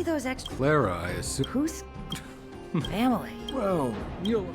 those extra... Clara, I assume. Who's... family? Well, you'll...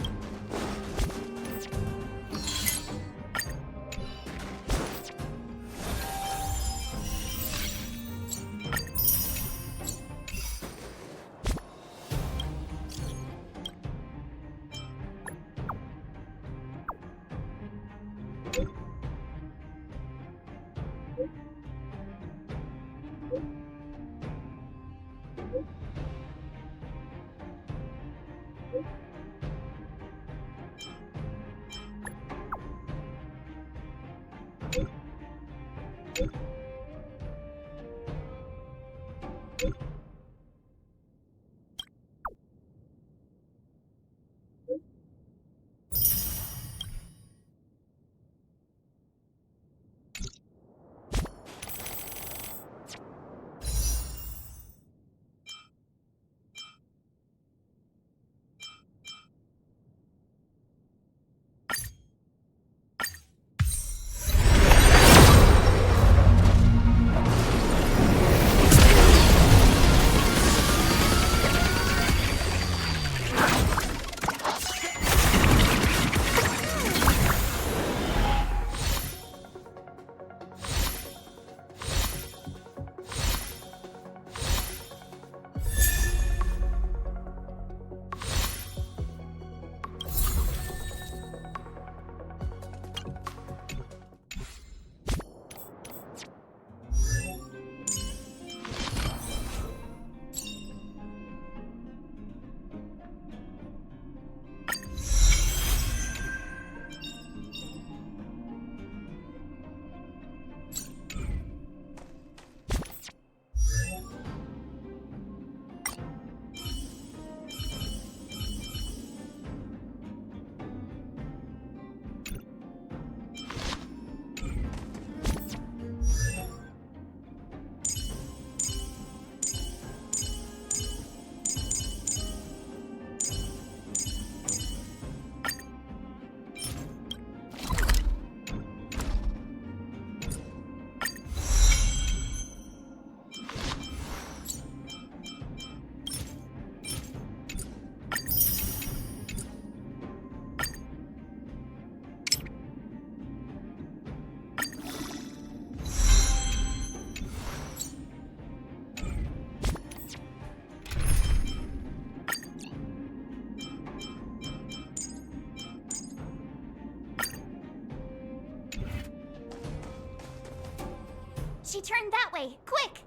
She turned that way! Quick!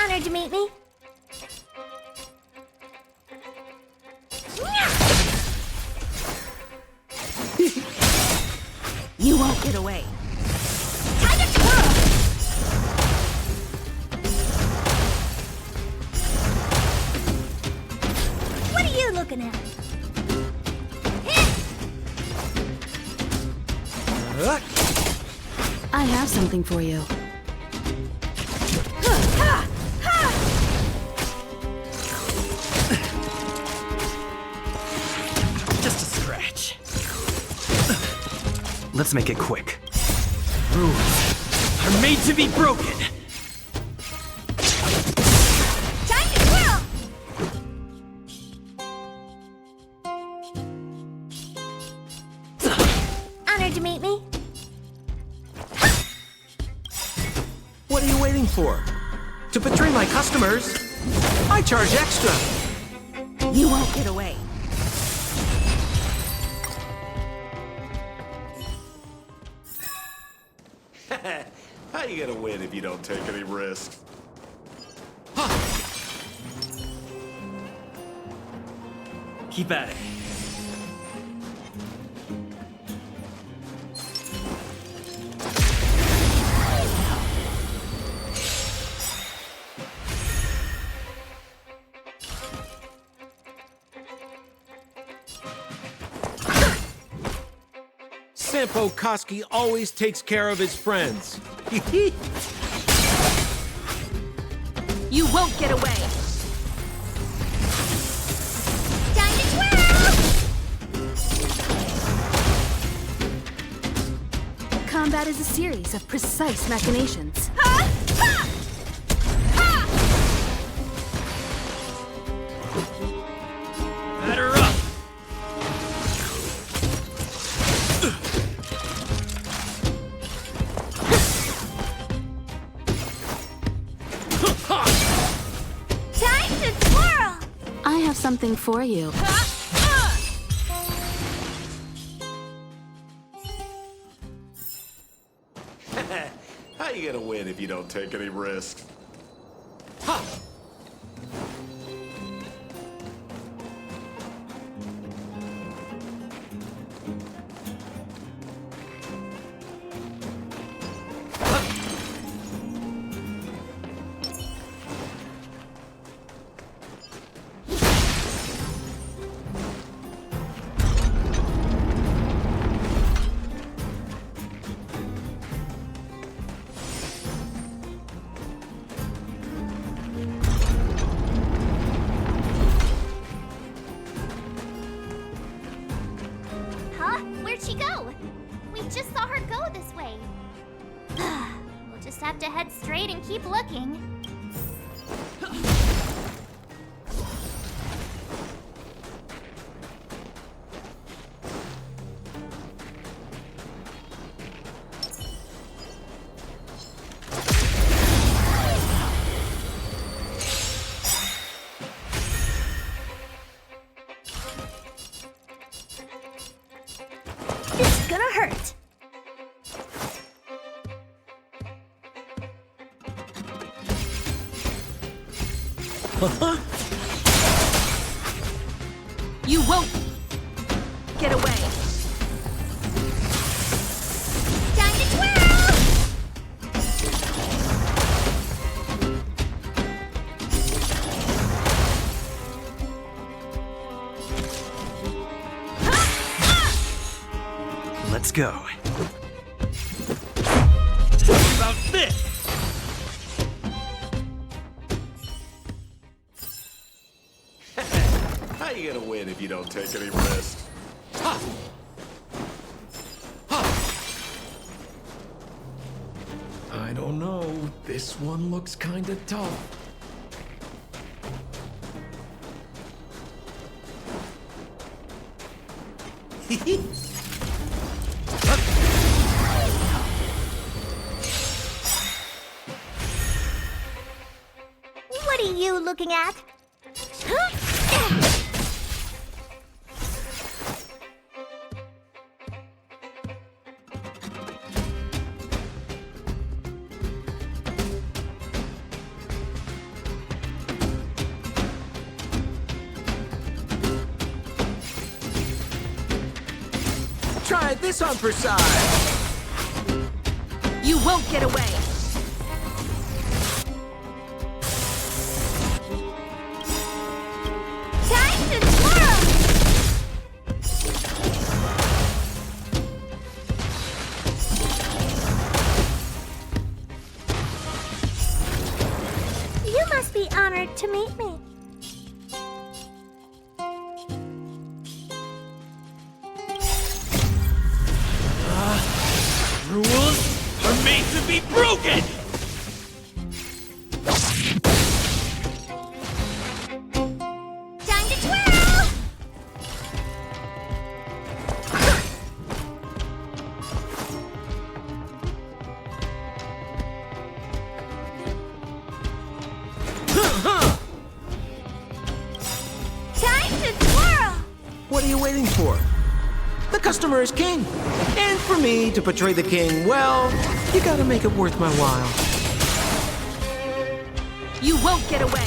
Honored to meet me. You won't get away. Time to twirl! What are you looking at? I have something for you. Just a scratch. Let's make it quick. Rules are made to be broken. Time to twirl! Honored to meet me. What are you waiting for? To betray my customers, I charge extra. You won't get away. How you gonna win if you don't take any risks? Keep at it. Sampo Koski always takes care of his friends. You won't get away. Time to twirl! Combat is a series of precise machinations. Ha! Ha! Ha! Batter up! Time to twirl! I have something for you. How you gonna win if you don't take any risks? Huh? Where'd she go? We just saw her go this way. We'll just have to head straight and keep looking. This is gonna hurt. You won't get away. Time to twirl! Let's go. How about this? How you gonna win if you don't take any risks? I don't know. This one looks kinda tough. What are you looking at? Try this on for size. You won't get away. Time to twirl! You must be honored to meet me. Rules are made to be broken! Time to twirl! Time to twirl! What are you waiting for? The customer is king. And for me to portray the king, well, You gotta make it worth my while. You won't get away!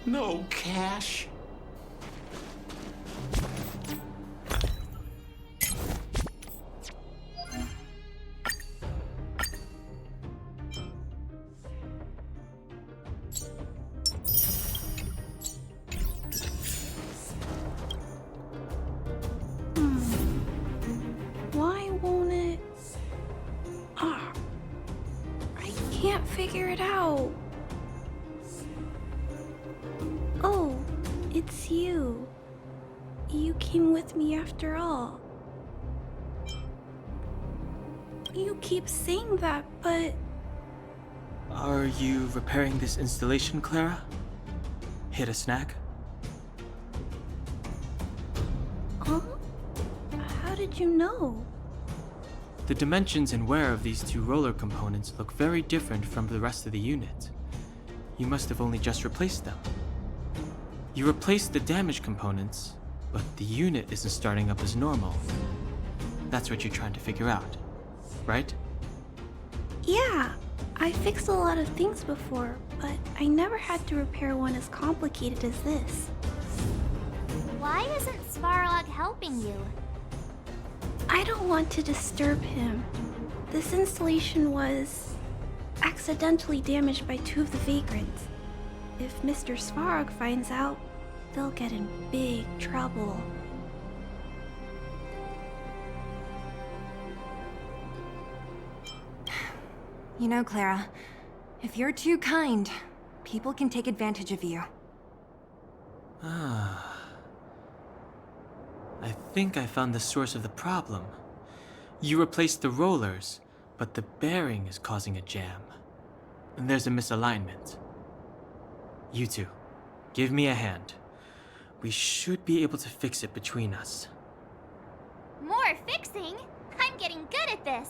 No cash? Why won't it? Ah, I can't figure it out. Oh, it's you. You came with me after all. You keep saying that, but Are you repairing this installation, Clara? Hit a snag? huh? How did you know? The dimensions and wear of these two roller components look very different from the rest of the unit. You must have only just replaced them. You replaced the damaged components, but the unit isn't starting up as normal. That's what you're trying to figure out, right? Yeah, I fixed a lot of things before, but I never had to repair one as complicated as this. Why isn't Svarog helping you? I don't want to disturb him. This installation was accidentally damaged by two of the vagrants. If Mr. Svarog finds out, they'll get in big trouble. You know, Clara, if you're too kind, people can take advantage of you. I think I found the source of the problem. You replaced the rollers, but the bearing is causing a jam. And there's a misalignment. You two, give me a hand. We should be able to fix it between us. More fixing? I'm getting good at this.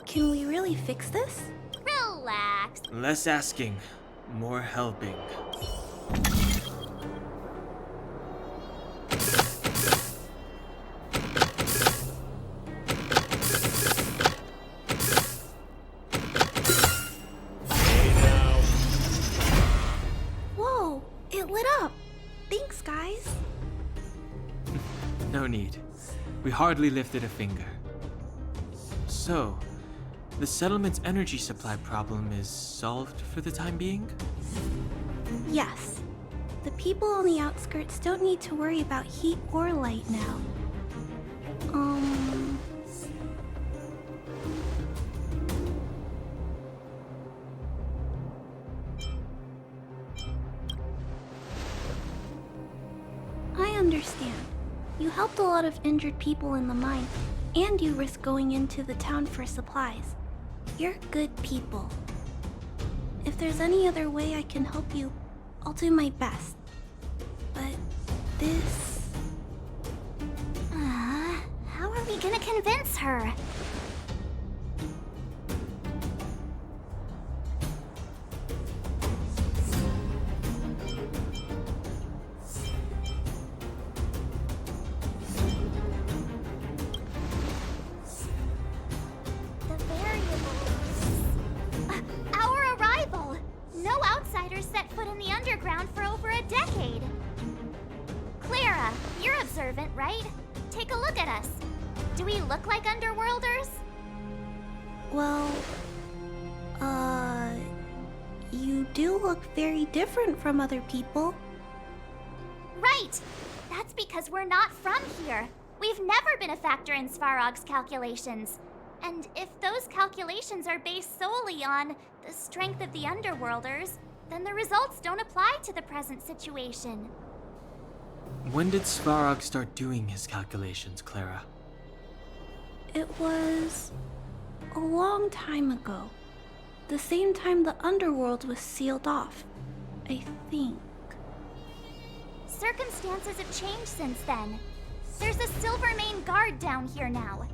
Can we really fix this? Relax. Less asking, more helping. Whoa, it lit up. Thanks, guys. No need. We hardly lifted a finger. So, the settlement's energy supply problem is solved for the time being? Yes. The people on the outskirts don't need to worry about heat or light now. I understand. You helped a lot of injured people in the mine, and you risked going into the town for supplies. You're good people. If there's any other way I can help you, I'll do my best. But this... How are we gonna convince her? The variables. Our arrival! No outsiders set foot in the underground for over a decade. Clara, you're observant, right? Take a look at us. Do we look like underworlders? Well... You do look very different from other people. Right! That's because we're not from here. We've never been a factor in Svarog's calculations. And if those calculations are based solely on the strength of the Underworlders, then the results don't apply to the present situation. When did Svarog start doing his calculations, Clara? It was a long time ago. The same time the underworld was sealed off, I think. Circumstances have changed since then. There's a Silvermane guard down here now.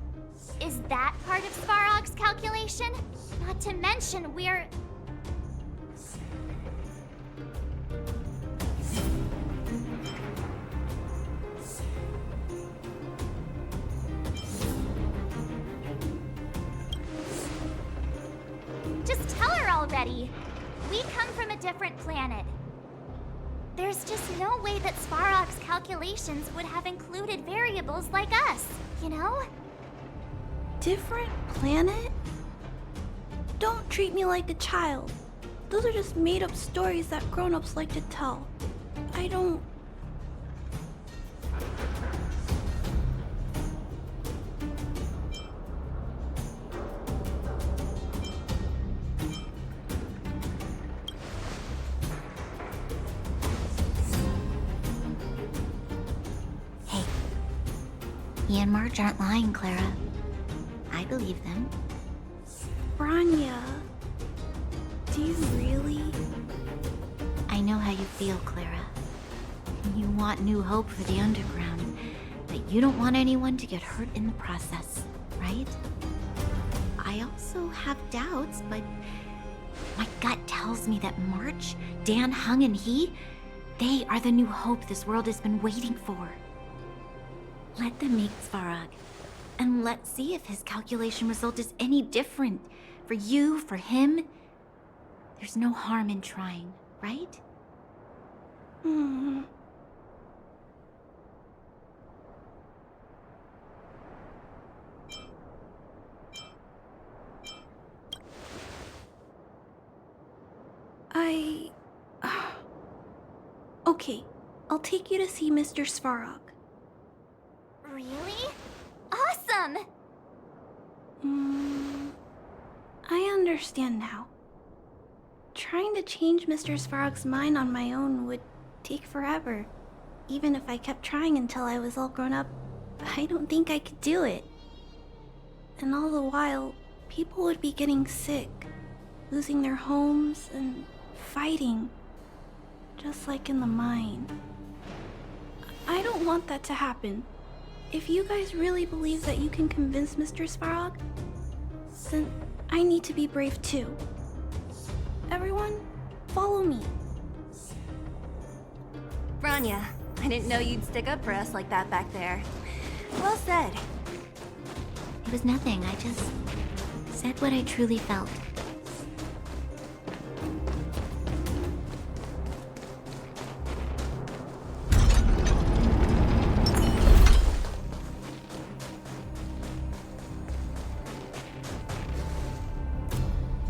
Is that part of Svarog's calculation? Not to mention we're... Just tell her already. We come from a different planet. There's just no way that Svarog's calculations would have included variables like us, you know? Different planet? Don't treat me like a child. Those are just made-up stories that grown-ups like to tell. I don't... He and Marge aren't lying, Clara. I believe them. Branya... Do you really? I know how you feel, Clara. You want new hope for the underground, but you don't want anyone to get hurt in the process, right? I also have doubts, but my gut tells me that March, Dan, Hung, and they are the new hope this world has been waiting for. Let them meet Svarog, and let's see if his calculation result is any different. For you, for him, there's no harm in trying, right? Okay, I'll take you to see Mr. Svarog. Really? Awesome! I understand now. Trying to change Mr. Svarog's mind on my own would take forever. Even if I kept trying until I was all grown up, I don't think I could do it. And all the while, people would be getting sick, losing their homes, and fighting. Just like in the mine. I don't want that to happen. If you guys really believe that you can convince Mr. Svarog, then I need to be brave too. Everyone, follow me. Branya, I didn't know you'd stick up for us like that back there. Well said. It was nothing, I just said what I truly felt.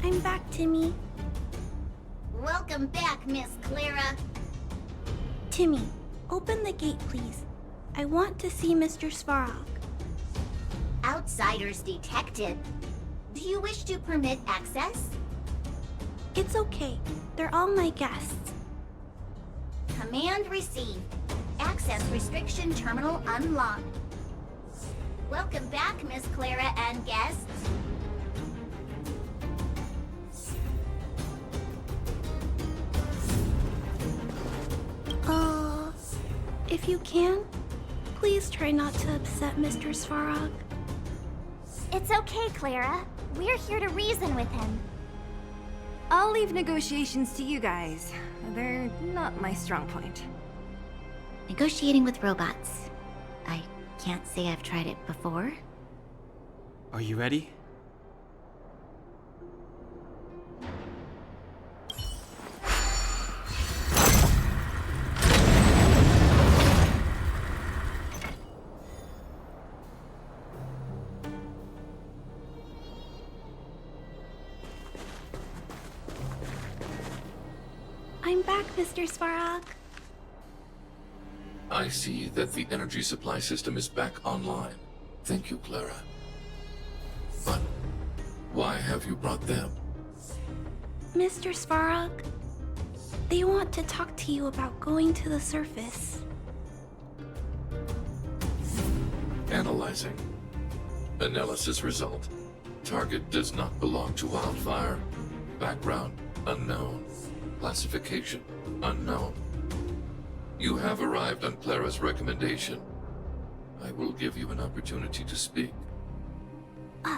I'm back, Timmy. Welcome back, Miss Clara. Timmy, open the gate, please. I want to see Mr. Svarog. Outsiders detected. Do you wish to permit access? It's okay. They're all my guests. Command received. Access restriction terminal unlocked. Welcome back, Miss Clara and guests. If you can, please try not to upset Mr. Svarog. It's okay, Clara. We're here to reason with him. I'll leave negotiations to you guys. They're not my strong point. Negotiating with robots. I can't say I've tried it before. Are you ready? I'm back, Mr. Svarog. I see that the energy supply system is back online. Thank you, Clara. But why have you brought them? Mr. Svarog, They want to talk to you about going to the surface. Analyzing. Analysis result. Target does not belong to Wildfire. Background unknown. Classification unknown. You have arrived on Clara's recommendation. I will give you an opportunity to speak.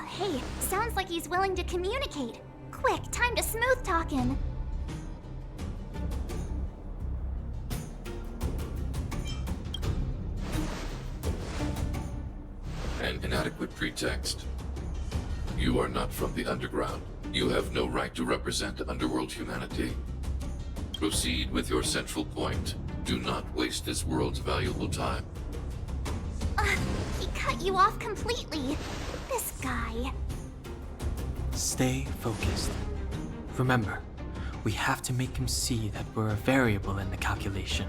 Hey, sounds like he's willing to communicate. Quick, time to smooth talk him. An inadequate pretext. You are not from the underground. You have no right to represent underworld humanity. Proceed with your central point. Do not waste this world's valuable time. He cut you off completely. This guy. Stay focused. Remember, we have to make him see that we're a variable in the calculation.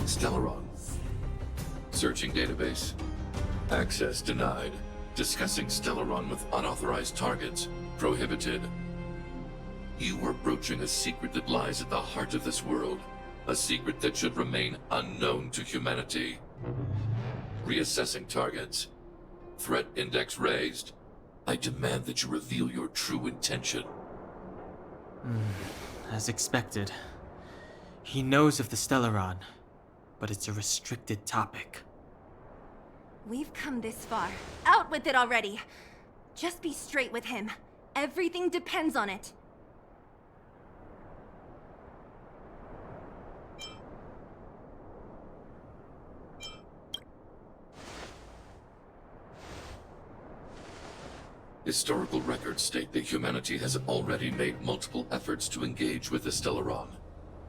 Stellaron. Searching database. Access denied. Discussing Stellaron with unauthorized targets. Prohibited. You are broaching a secret that lies at the heart of this world. A secret that should remain unknown to humanity. Reassessing targets. Threat index raised. I demand that you reveal your true intention. As expected. He knows of the Stellaron, but it's a restricted topic. We've come this far. Out with it already. Just be straight with him. Everything depends on it. Historical records state that humanity has already made multiple efforts to engage with the Stellaron.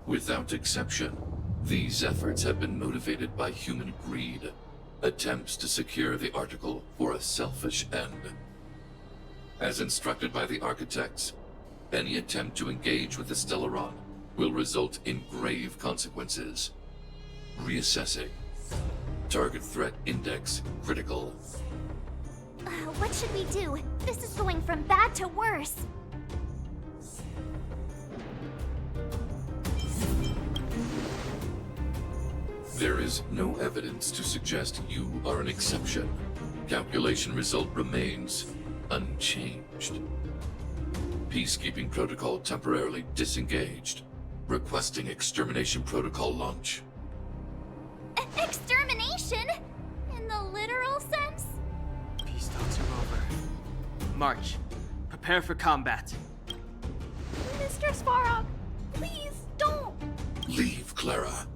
Without exception, these efforts have been motivated by human greed, attempts to secure the article for a selfish end. As instructed by the architects, any attempt to engage with the Stellaron will result in grave consequences. Reassessing. Target threat index critical. What should we do? This is going from bad to worse. There is no evidence to suggest you are an exception. Calculation result remains unchanged. Peacekeeping protocol temporarily disengaged. Requesting extermination protocol launch. Extermination? In the literal sense? Peace talks are over. March. Prepare for combat. Mr. Svarog, please don't. Leave, Clara.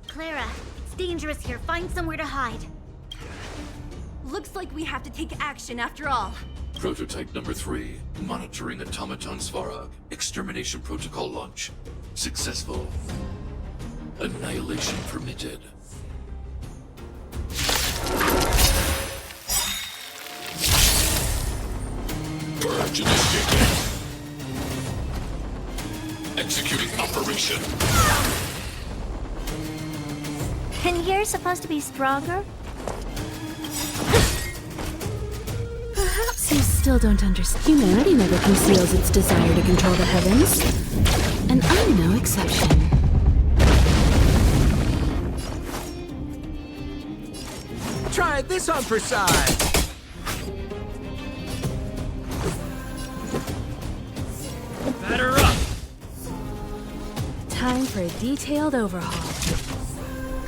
Clara, it's dangerous here. Find somewhere to hide. Looks like we have to take action after all. Prototype number 3. Monitoring automaton Svarog. Extermination protocol launch. Successful. Annihilation permitted. Action initiated. Executing operation. And you're supposed to be stronger? Perhaps you still don't understand. Humanity never conceals its desire to control the heavens. And I'm no exception. Try this on for size. Batter up. Time for a detailed overhaul.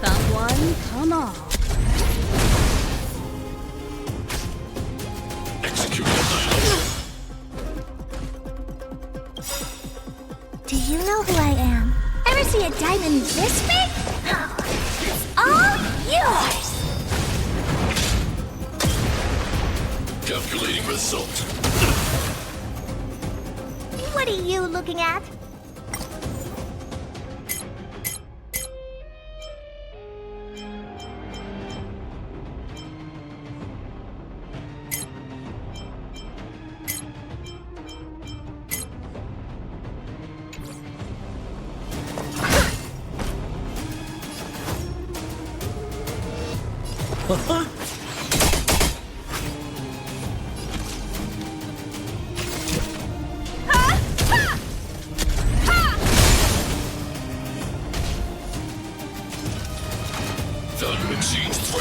Come one, come all. Execute annihilation. Do you know who I am? Ever see a diamond this big? Oh, it's all yours! Calculating result. What are you looking at?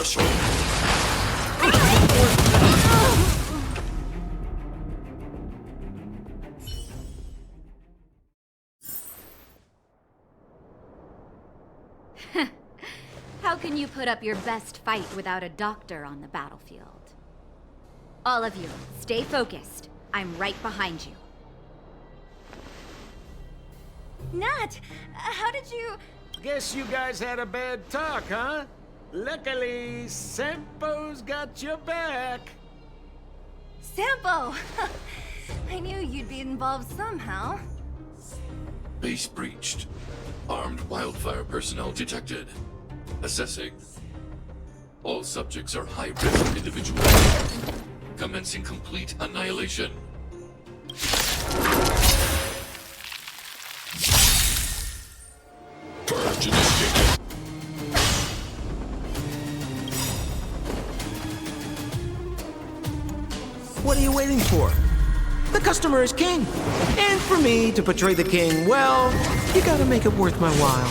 threshold. How can you put up your best fight without a doctor on the battlefield? All of you, stay focused. I'm right behind you. Nat, how did you... Guess you guys had a bad talk, huh? Luckily, Sampo's got your back. Sampo! I knew you'd be involved somehow. Base breached. Armed wildfire personnel detected. Assessing. All subjects are high-risk individuals. Commencing complete annihilation. Purge initiated. What are you waiting for? The customer is king. And for me to portray the king, well, you gotta make it worth my while.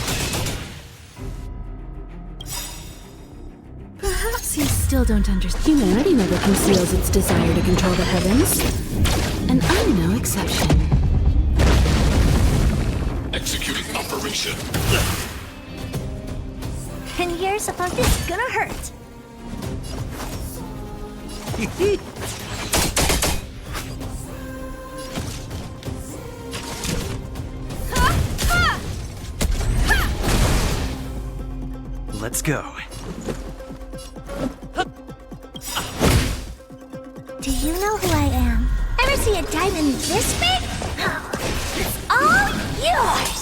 Perhaps you still don't understand. Humanity never conceals its desire to control the heavens. And I'm no exception. Executing operation. 10 years above this gonna hurt. Let's go. Do you know who I am? Ever see a diamond this big? Oh, it's all yours!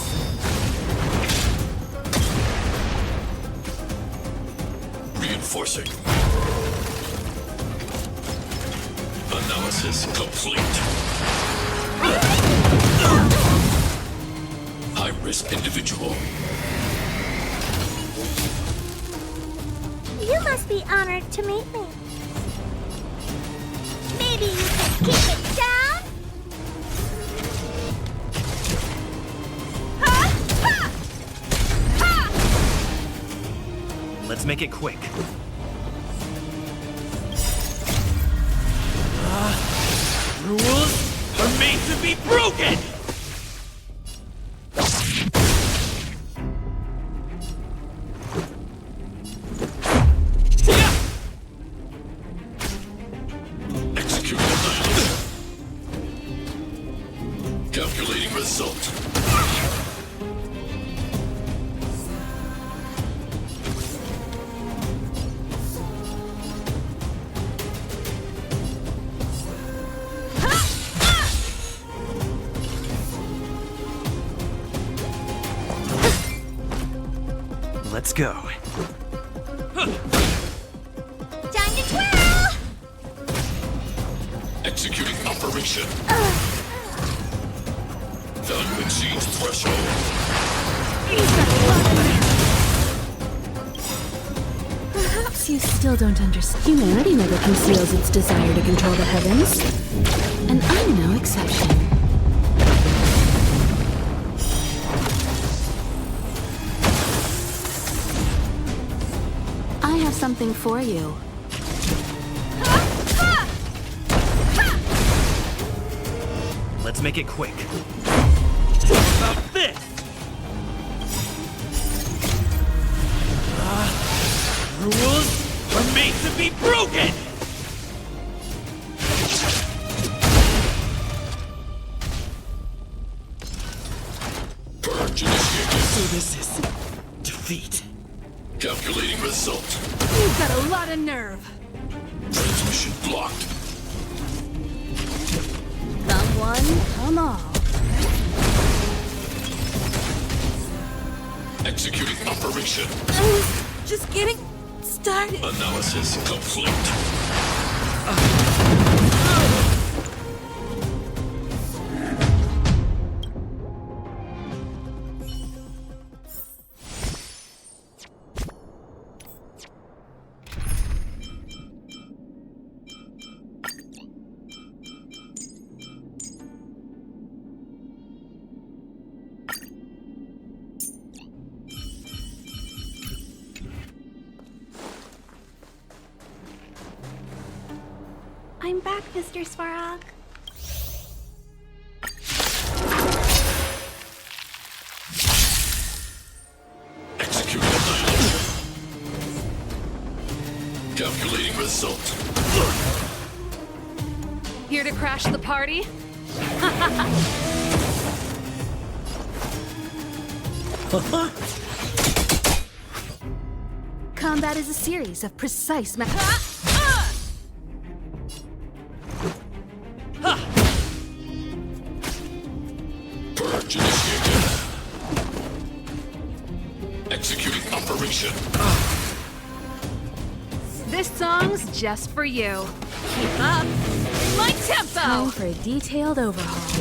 Reinforcing. Analysis complete. High-risk individual. You must be honored to meet me. Maybe you can keep it down? Ha! Ha! Ha! Let's make it quick. Rules are made to be broken! Executing annihilation. Calculating result. Let's go. Time to twirl! Executing operation. Value exceeds threshold. Perhaps you still don't understand. Humanity never conceals its desire to control the heavens. And I'm no exception. I have something for you. Let's make it quick. How about this? Rules are made to be broken! Purge initiated. So this is defeat. Calculating result. You've got a lot of nerve. Transmission blocked. Come one, come all. Executing operation. Just getting started. Analysis complete. I'm back, Mr. Svarog. Execute annihilation. Calculating result. Here to crash the party? Combat is a series of precise Purge initiated. Executing operation. This song's just for you. Keep up. My tempo! Time for a detailed overhaul.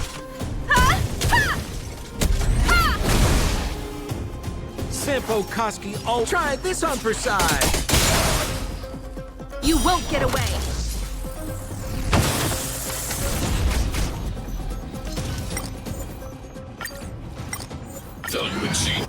Sampo Koski, oh, try this on for size. You won't get away! Value exceed.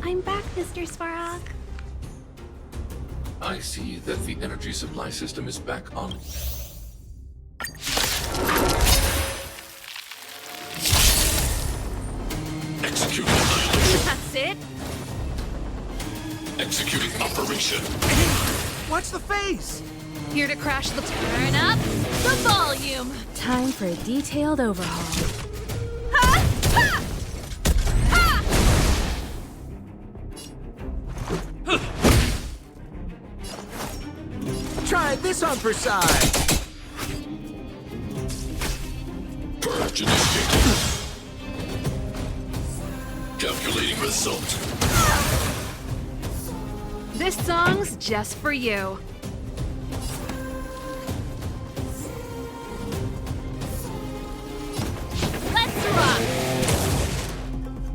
I'm back, Mr. Svarog. I see that the energy supply system is back on. Executing annihilation. That's it? Executing operation. Watch the face! Here to crash the... Turn up the volume! Time for a detailed overhaul. Ha! Ha! Ha! Try this on for size! Purge initiated. Calculating result. This song's just for you. Let's rock!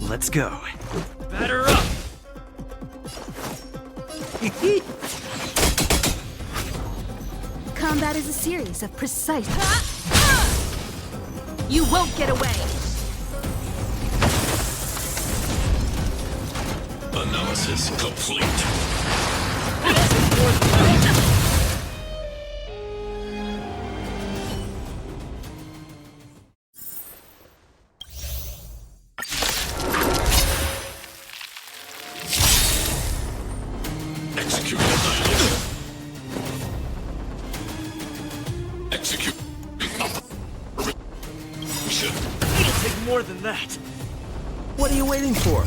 Let's go. Batter up! Combat is a series of precise... You won't get away! Analysis complete. Executing annihilation. Execute operation. It'll take more than that. What are you waiting for?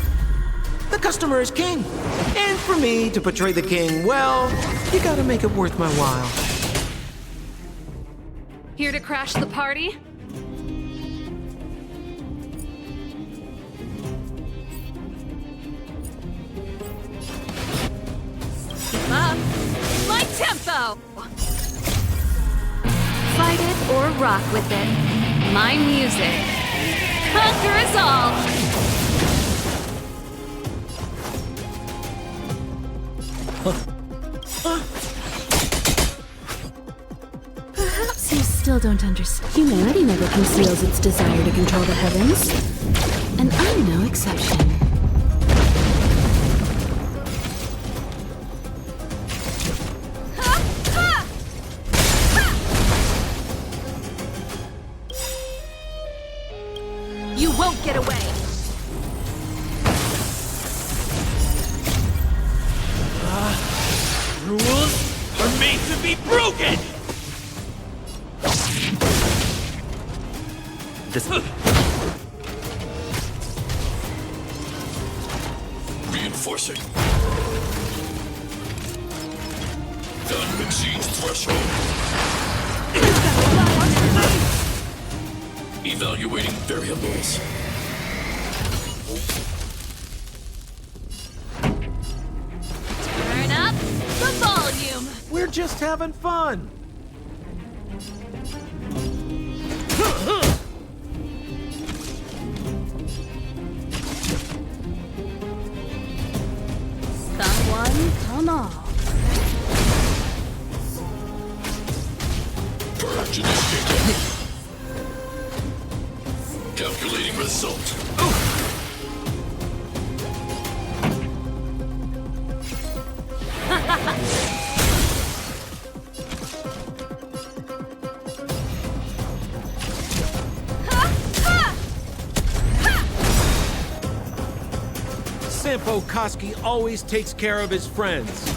The customer is king. And for me to portray the king, well, you gotta make it worth my while. Here to crash the party? Keep up! My tempo! Fight it or rock with it. My music. Conquer us all! Perhaps you still don't understand. Humanity never conceals its desire to control the heavens. And I'm no exception. You won't get away! Rules are made to be broken! This... Reinforcing. Gun exceeds threshold. Evaluating variables. Turn up the volume! We're just having fun. Come one, come all. Purge initiated. Calculating result. Sampo Koski always takes care of his friends.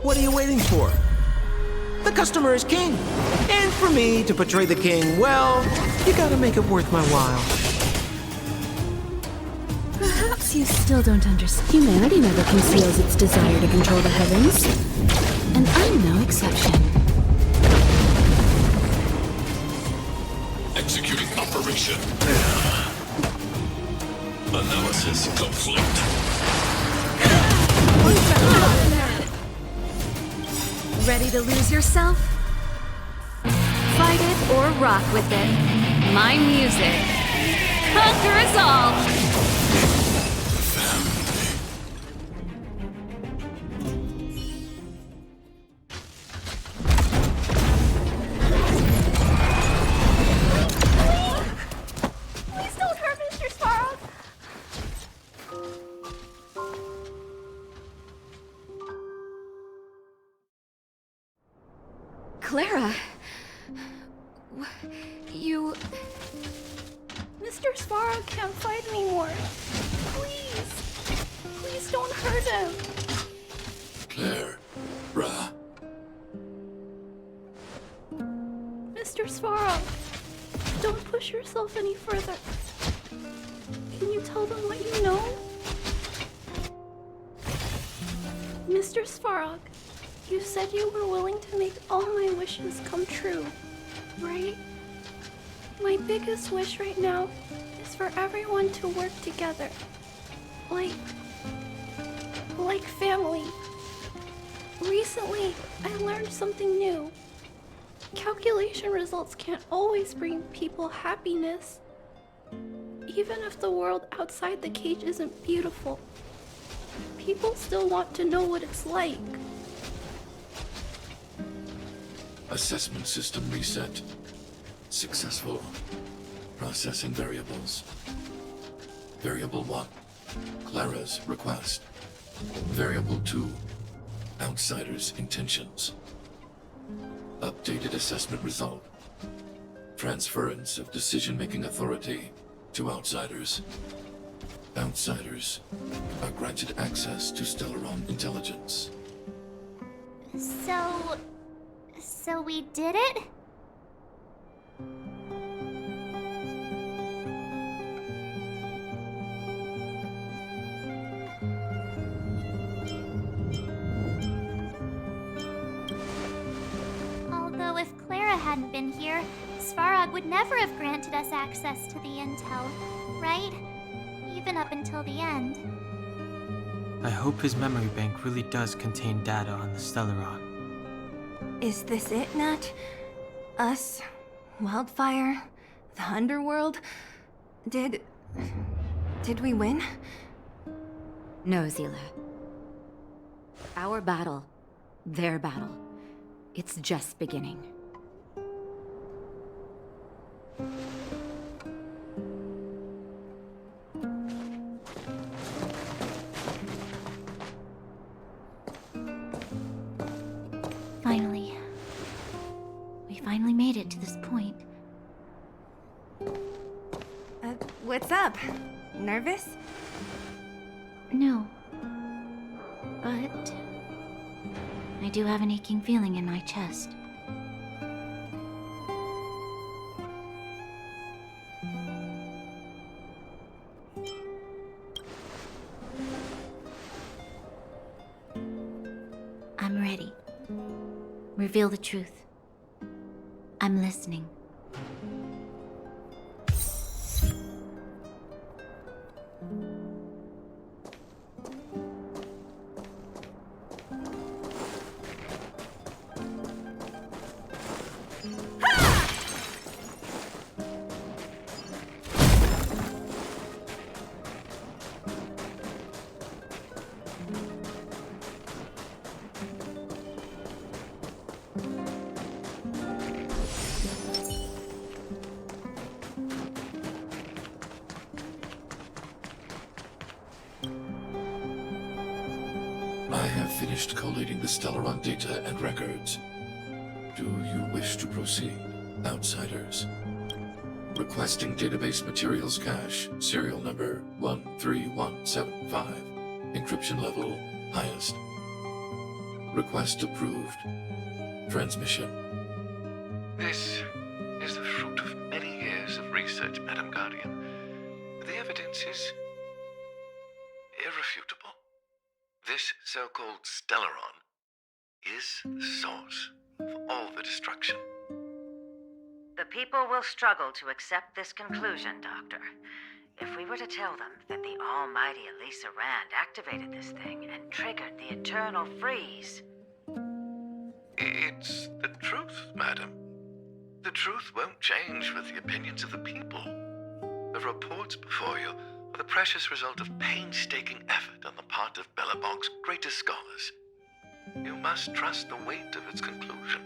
What are you waiting for? The customer is king. And for me to portray the king, well, you gotta make it worth my while. Perhaps you still don't understand. Humanity never conceals its desire to control the heavens. And I'm no exception. Executing operation. Analysis complete. Ready to lose yourself? Fight it or rock with it. My music. Conquer us all! Clara... You... Mr. Svarog can't fight anymore. Please. Please don't hurt him. Claire, Ra, Mr. Svarog, don't push yourself any further. Can you tell them what you know? Mr. Svarog, you said you were willing to make all my wishes come true, right? My biggest wish right now is for everyone to work together. Like family. Recently, I learned something new. Calculation results can't always bring people happiness. Even if the world outside the cage isn't beautiful, people still want to know what it's like. assessment system reset. Successful. Processing variables. Variable 1, Clara's request. Variable 2, Outsider's intentions. Updated assessment result. Transference of decision-making authority to Outsiders. Outsiders are granted access to Stellaron intelligence. So we did it? Although if Clara hadn't been here, Svarog would never have granted us access to the intel, right? Even up until the end. I hope his memory bank really does contain data on the Stellaron. Is this it, Nat? Us? Wildfire? The Underworld? Did we win? No, Zila. Our battle, their battle, it's just beginning. We finally made it to this point. What's up? Nervous? No. But I do have an aching feeling in my chest. I'm ready. Reveal the truth. I'm listening. I have finished collating the Stellaron data and records. Do you wish to proceed, Outsiders? Requesting database materials cache, serial number 13175. Encryption level, highest. Request approved. Transmission. This is the fruit of many years of research, Madam Guardian. The evidence is irrefutable. This so-called Stellaron is the source of all the destruction. The people will struggle to accept this conclusion, Doctor. If we were to tell them that the almighty Elisa Rand activated this thing and triggered the eternal freeze... It's the truth, madam. The truth won't change with the opinions of the people. The reports before you are the precious result of painstaking effort on the part of Bellabog's greatest scholars. You must trust the weight of its conclusion.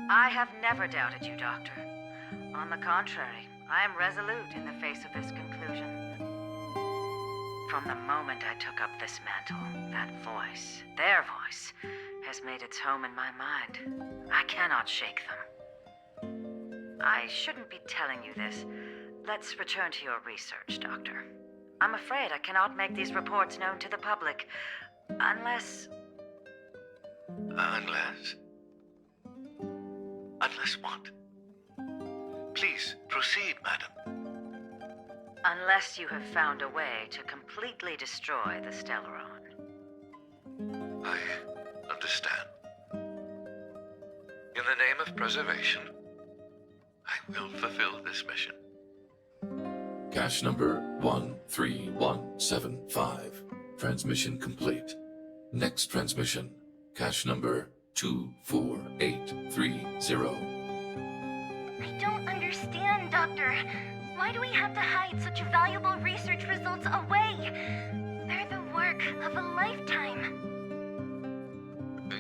I have never doubted you, Doctor. On the contrary, I am resolute in the face of this conclusion. From the moment I took up this mantle, that voice, their voice, has made its home in my mind. I cannot shake them. I shouldn't be telling you this. Let's return to your research, Doctor. I'm afraid I cannot make these reports known to the public, unless... Unless? Unless what? Please, proceed, madam. Unless you have found a way to completely destroy the Stellaron. I understand. In the name of preservation, I will fulfill this mission. Cache number 13175. Transmission complete. Next transmission. Cache number 24830. I don't understand, Doctor. Why do we have to hide such valuable research results away? They're the work of a lifetime.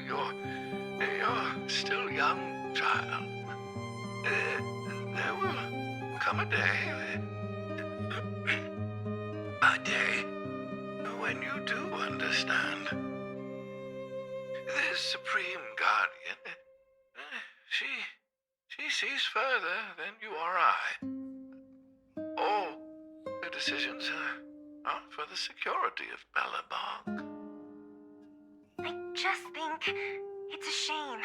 You're still young, child. There will come a day when you do understand. This Supreme Guardian, she sees further than you or I. All the decisions are for the security of Belobog. I just think it's a shame.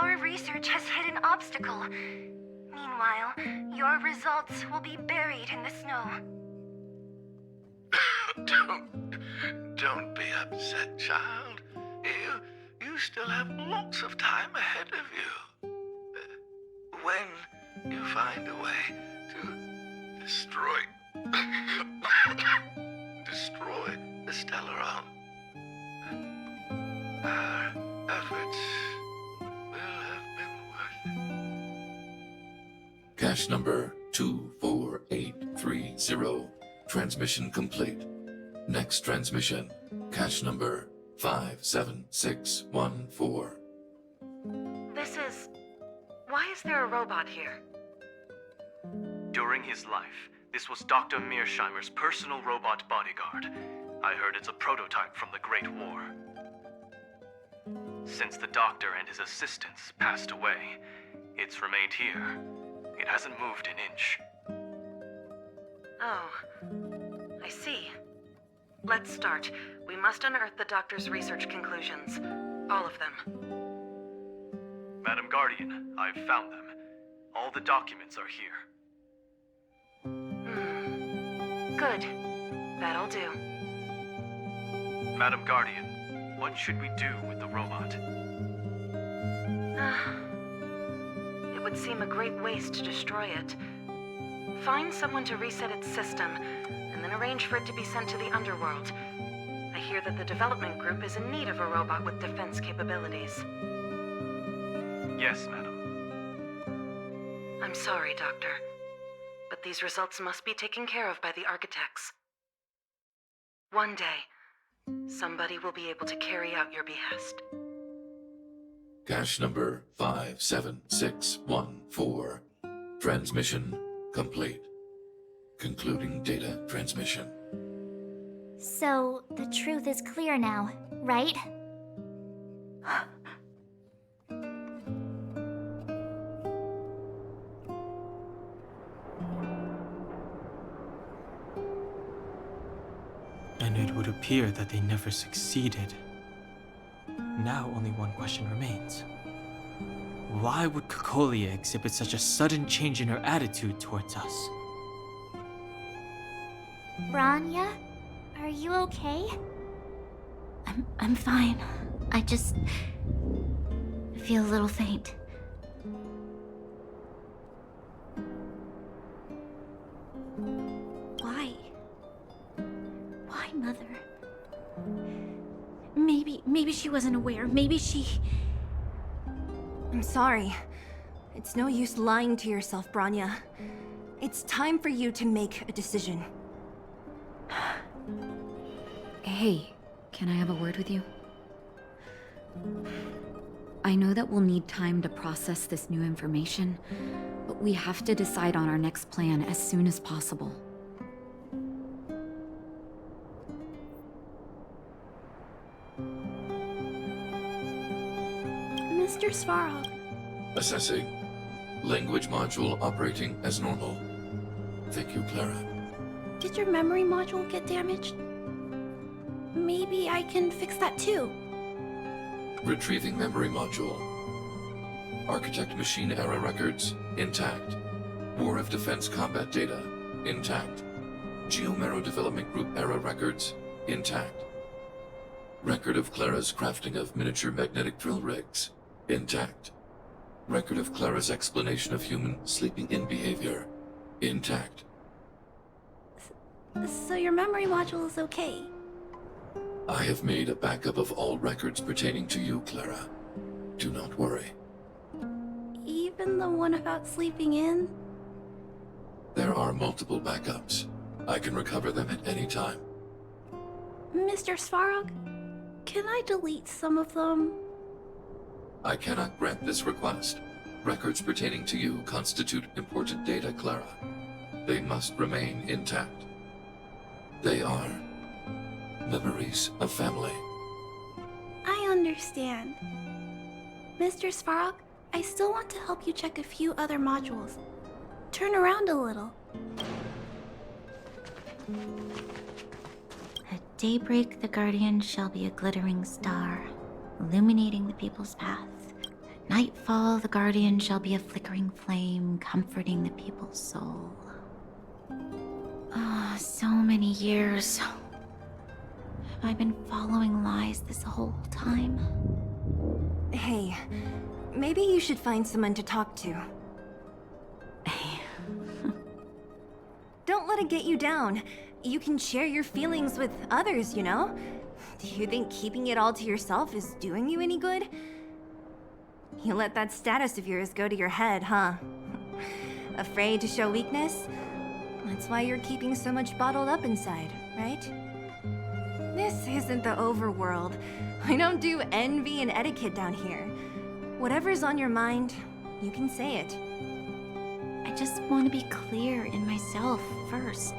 Our research has hit an obstacle. Meanwhile, your results will be buried in the snow. Don't be upset, child. You still have lots of time ahead of you. When you find a way to destroy the Stellaron, our efforts will have been worth it. Cache number 24830. Transmission complete. Next transmission. Cache number 57614. Why is there a robot here? During his life, this was Dr. Mearsheimer's personal robot bodyguard. I heard it's a prototype from the Great War. Since the doctor and his assistants passed away, it's remained here. It hasn't moved an inch. Oh, I see. Let's start. We must unearth the doctor's research conclusions. All of them. Madam Guardian, I've found them. All the documents are here. Good. That'll do. Madam Guardian, what should we do with the robot? It would seem a great waste to destroy it. Find someone to reset its system, and then arrange for it to be sent to the underworld. I hear that the development group is in need of a robot with defense capabilities. Yes, madam. I'm sorry, Doctor, but these results must be taken care of by the architects. One day, somebody will be able to carry out your behest. Cache number 57614. Transmission complete. Concluding data transmission. So, the truth is clear now, right? And it would appear that they never succeeded. Now only one question remains. Why would Cocolia exhibit such a sudden change in her attitude towards us? Branya? Are you okay? I'm fine. I just feel a little faint. Why? Why, Mother? Maybe she wasn't aware. Maybe she... I'm sorry. It's no use lying to yourself, Branya. It's time for you to make a decision. Hey, can I have a word with you? I know that we'll need time to process this new information, but we have to decide on our next plan as soon as possible. Svarog. Assessing. Language module operating as normal. Thank you, Clara. Did your memory module get damaged? Maybe I can fix that too. Retrieving memory module. Architect machine error records, intact. War of Defense combat data, intact. Geomero Development Group error records, intact. Record of Clara's crafting of miniature magnetic drill rigs, intact. Record of Clara's explanation of human sleeping in behavior, intact. So your memory module is okay? I have made a backup of all records pertaining to you, Clara. Do not worry. Even the one about sleeping in? There are multiple backups. I can recover them at any time. Mr. Svarog, can I delete some of them? I cannot grant this request. Records pertaining to you constitute important data, Clara. They must remain intact. They are memories of family. I understand. Mr. Svarog, I still want to help you check a few other modules. Turn around a little. At daybreak, the Guardian shall be a glittering star, illuminating the people's path. At nightfall, the Guardian shall be a flickering flame, comforting the people's soul. Ah, so many years. Have I been following lies this whole time? Hey, maybe you should find someone to talk to. Don't let it get you down. You can share your feelings with others, you know? Do you think keeping it all to yourself is doing you any good? You let that status of yours go to your head, huh? Afraid to show weakness? That's why you're keeping so much bottled up inside, right? This isn't the overworld. I don't do envy and etiquette down here. Whatever's on your mind, you can say it. I just want to be clear in myself first.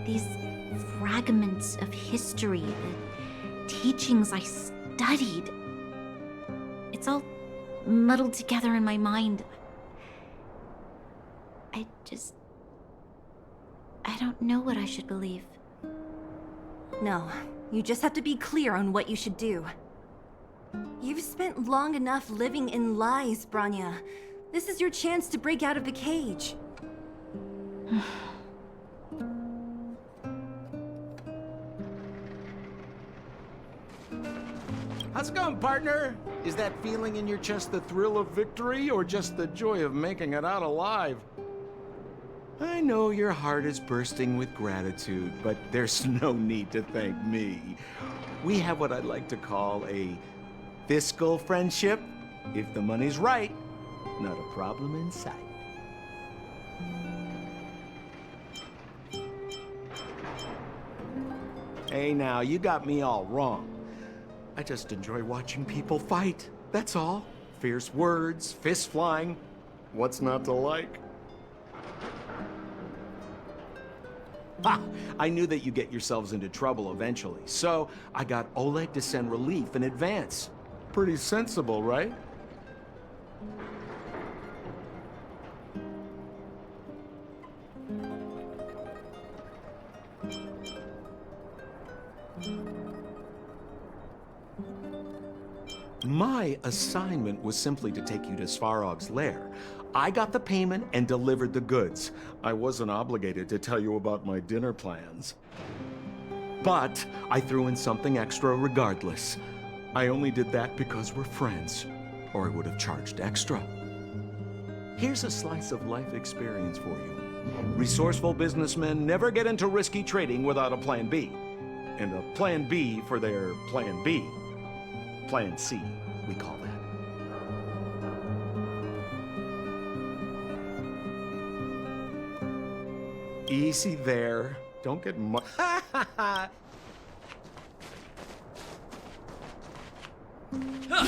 These fragments of history, the teachings I studied, it's all muddled together in my mind. I don't know what I should believe. No, you just have to be clear on what you should do. You've spent long enough living in lies, Branya. This is your chance to break out of the cage. How's it going, partner? Is that feeling in your chest the thrill of victory, or just the joy of making it out alive? I know your heart is bursting with gratitude, but there's no need to thank me. We have what I'd like to call a fiscal friendship. If the money's right, not a problem in sight. Hey now, you got me all wrong. I just enjoy watching people fight, that's all. Fierce words, fists flying. What's not to like? Ha! I knew that you'd get yourselves into trouble eventually, so I got Oleg to send relief in advance. Pretty sensible, right? My assignment was simply to take you to Svarog's lair. I got the payment and delivered the goods. I wasn't obligated to tell you about my dinner plans. But I threw in something extra regardless. I only did that because we're friends, or I would have charged extra. Here's a slice of life experience for you. Resourceful businessmen never get into risky trading without a plan B. And a plan B for their plan B. Plan C, we call that. Easy there. Don't get Huh.